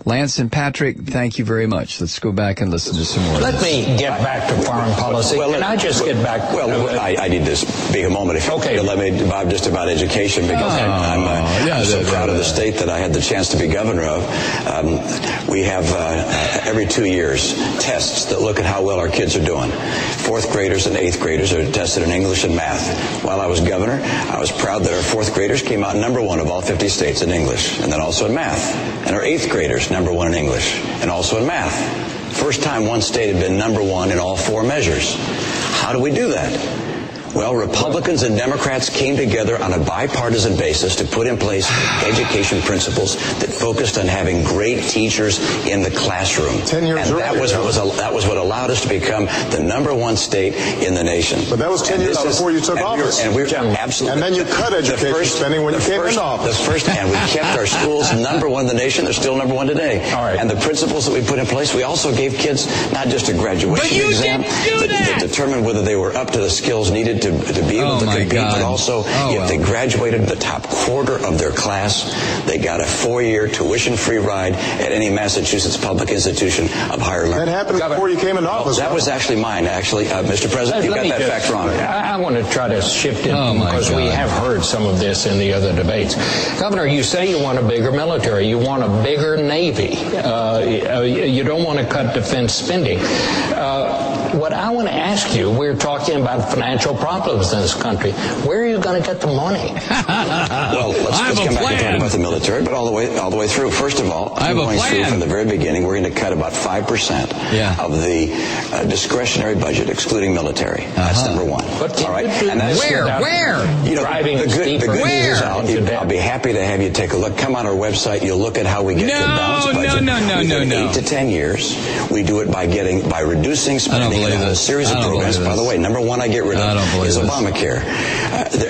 Lance and Patrick, thank you very much. Let's go back and listen to some more. Let me get back to foreign policy. Can I just get back? Well, I need to speak a moment. If okay. Let me, Bob, just about education, because I'm so proud of the state that I had the chance to be governor of. We have every 2 years tests that look at how well our kids are doing. 4th graders and 8th graders are tested in English and math. While I was governor, I was proud that our 4th graders came out #1 of all 50 states in English, and then also in math. And our 8th graders #1 in English, and also in math. First time one state had been #1 in all 4 measures. How do we do that? Well, Republicans and Democrats came together on a bipartisan basis to put in place education principles that focused on having great teachers in the classroom. 10 years and that was what allowed us to become the #1 state in the nation. But that was 10 years before you took office. And we were absolutely. And then you cut education spending when you came into office. And we kept our schools #1 in the nation. They're still #1 today. All right. And the principles that we put in place, we also gave kids not just a graduation exam that determined whether they were up to the skills needed to be able to compete, but also if they graduated the top quarter of their class, they got a 4-year tuition-free ride at any Massachusetts public institution of higher learning. That happened before you came into office. That was actually mine, Mr. President. You got that fact wrong. I want to try to shift it because we have heard some of this in the other debates. Governor, you say you want a bigger military. You want a bigger Navy. You don't want to cut defense spending. What I want to ask you, we're talking about financial problems in this country. Where are you going to get the money? Well, let's come back and talk about the military, but all the way through. First of all, I'm going through from the very beginning. We're going to cut about 5% of the discretionary budget, excluding military. That's #1. All right. And that's where? You know, the good news is out. I'll be happy to have you take a look. Come on our website. You'll look at how we get to a balanced budget. No. 8 to 10 years. We do it by reducing spending on a series of programs. By the way, #1 I get rid of is Obamacare.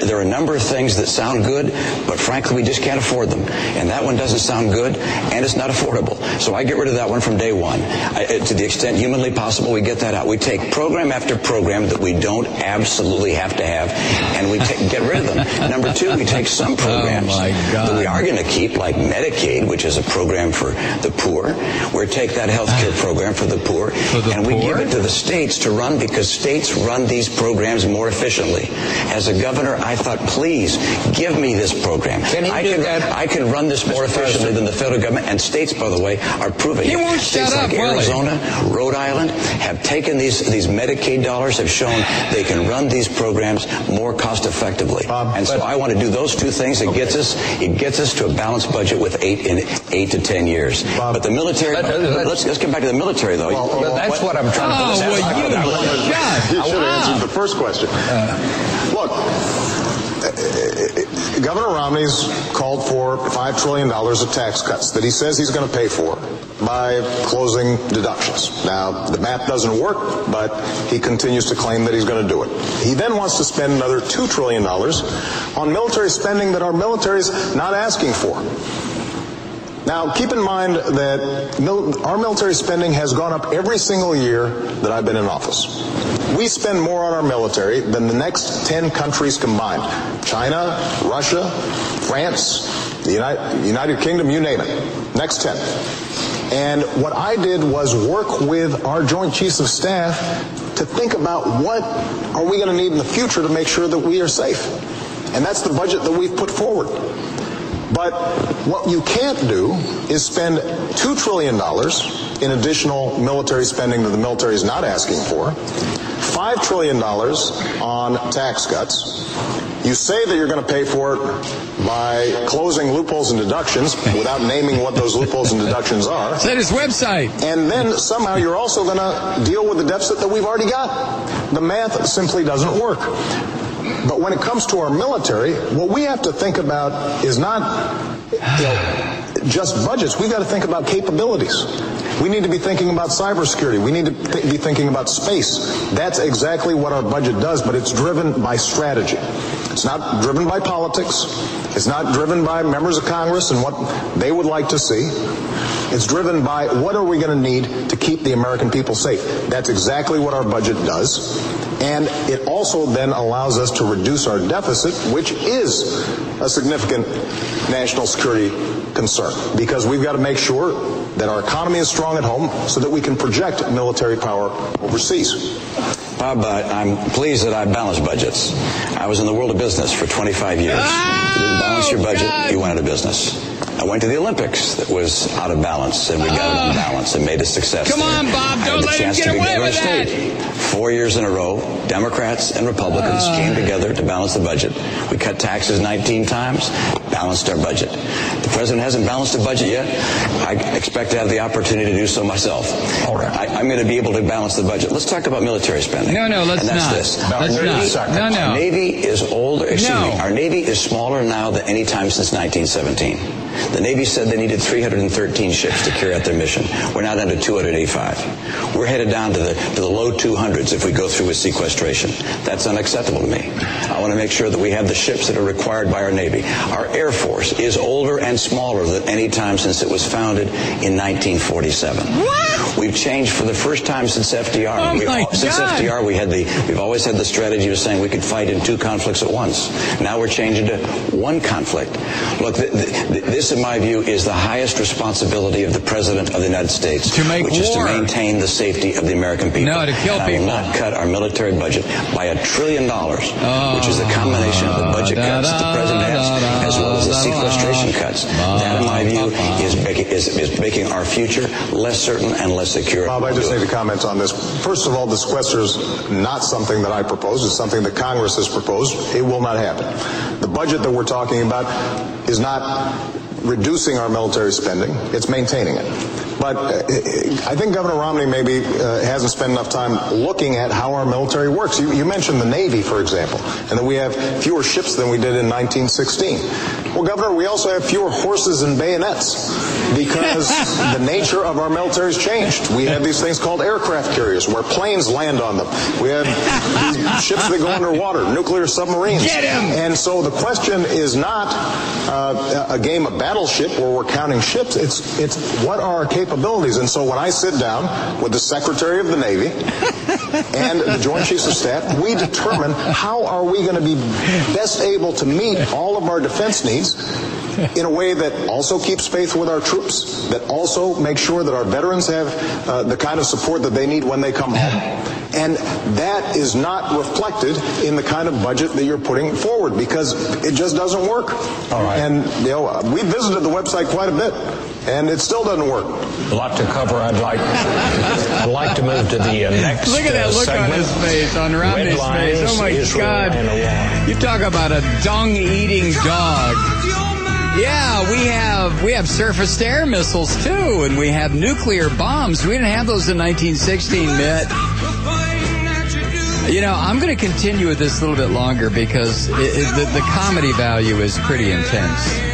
There are a number of things that sound good, but frankly, we just can't afford them. And that one doesn't sound good, and it's not affordable. So I get rid of that one from day one. To the extent humanly possible, we get that out. We take program after program that we don't absolutely have to have, and we get rid of them. #2, we take some programs that we are going to keep, like Medicaid, which is a program for the poor. We take that health care program for the poor, and we give it to the states to run, because states run these programs more efficiently. As a governor, I thought, please give me this program. I can run this more efficiently than the federal government, and states, by the way, are proving it. States like Arizona, Rhode Island have taken these Medicaid dollars, have shown they can run these programs more cost effectively. And so I want to do those two things. It gets us to a balanced budget with 8 to 10 years. But the military, let's get back to the military, though. That's what I'm trying to say. You should have answered the first question. Look, Governor Romney's called for $5 trillion of tax cuts that he says he's going to pay for by closing deductions. Now, the math doesn't work, but he continues to claim that he's going to do it. He then wants to spend another $2 trillion on military spending that our military's not asking for. Now, keep in mind that our military spending has gone up every single year that I've been in office. We spend more on our military than the next 10 countries combined. China, Russia, France, the United Kingdom, you name it. Next 10. And what I did was work with our Joint Chiefs of Staff to think about what are we going to need in the future to make sure that we are safe. And that's the budget that we've put forward. But what you can't do is spend $2 trillion in additional military spending that the military is not asking for, $5 trillion on tax cuts. You say that you're going to pay for it by closing loopholes and deductions without naming what those loopholes and deductions are. It's at his website. And then somehow you're also going to deal with the deficit that we've already got. The math simply doesn't work. But when it comes to our military, what we have to think about is not just budgets. We've got to think about capabilities. We need to be thinking about cybersecurity. We need to be thinking about space. That's exactly what our budget does, but it's driven by strategy. It's not driven by politics. It's not driven by members of Congress and what they would like to see. It's driven by what are we going to need to keep the American people safe. That's exactly what our budget does. And it also then allows us to reduce our deficit, which is a significant national security concern, because we've got to make sure that our economy is strong at home so that we can project military power overseas. Bob, I'm pleased that I balanced budgets. I was in the world of business for 25 years. You didn't balance your budget, you went out of business. I went to the Olympics that was out of balance, and we got it on balance and made a success. Come on, Bob, don't let him get away with that. 4 years in a row, Democrats and Republicans came together to balance the budget. We cut taxes 19 times, balanced our budget. The president hasn't balanced the budget yet. I expect to have the opportunity to do so myself. All right. I'm going to be able to balance the budget. Let's talk about military spending. No, let's not. And that's this. Our Navy is older. Our Navy is smaller now than any time since 1917. The Navy said they needed 313 ships to carry out their mission. We're now down to 285. We're headed down to the low 200s if we go through with sequestration. That's unacceptable to me. I want to make sure that we have the ships that are required by our Navy. Our Air Force is older and smaller than any time since it was founded in 1947. What? We've changed for the first time since FDR. Since FDR, we've always had the strategy of saying we could fight in 2 conflicts at once. Now we're changing to 1 conflict. Look, this, in my view, is the highest responsibility of the President of the United States, which is to maintain the safety of the American people. No, to kill people. I will not cut our military budget by $1 trillion, which is a combination of the budget cuts that the President has, as well as the sequestration cuts. That, in my view, is making our future less certain and less secure. Bob, I just need to comment on this. First of all, the sequester is not something that I proposed. It's something that Congress has proposed. It will not happen. The budget that we're talking about is not reducing our military spending. It's maintaining it. But I think Governor Romney maybe hasn't spent enough time looking at how our military works. You mentioned the Navy, for example, and that we have fewer ships than we did in 1916. Well, Governor, we also have fewer horses and bayonets because the nature of our military's changed. We have these things called aircraft carriers where planes land on them. We have these ships that go underwater, nuclear submarines. Get him! And so the question is not a game of battleship where we're counting ships. It's what are our capabilities. And so when I sit down with the Secretary of the Navy and the Joint Chiefs of Staff, we determine how are we going to be best able to meet all of our defense needs in a way that also keeps faith with our troops, that also makes sure that our veterans have the kind of support that they need when they come home. And that is not reflected in the kind of budget that you're putting forward because it just doesn't work. All right. And, we visited the website quite a bit, and it still doesn't work. A lot to cover. I'd like to move to the next Look at that look segment. on his face, on Romney's face. Oh, my Israel God. and Iran. You talk about a dung-eating dog. Yeah, we have surface-to-air missiles, too, and we have nuclear bombs. We didn't have those in 1916, Mitt. I'm going to continue with this a little bit longer because the comedy value is pretty intense.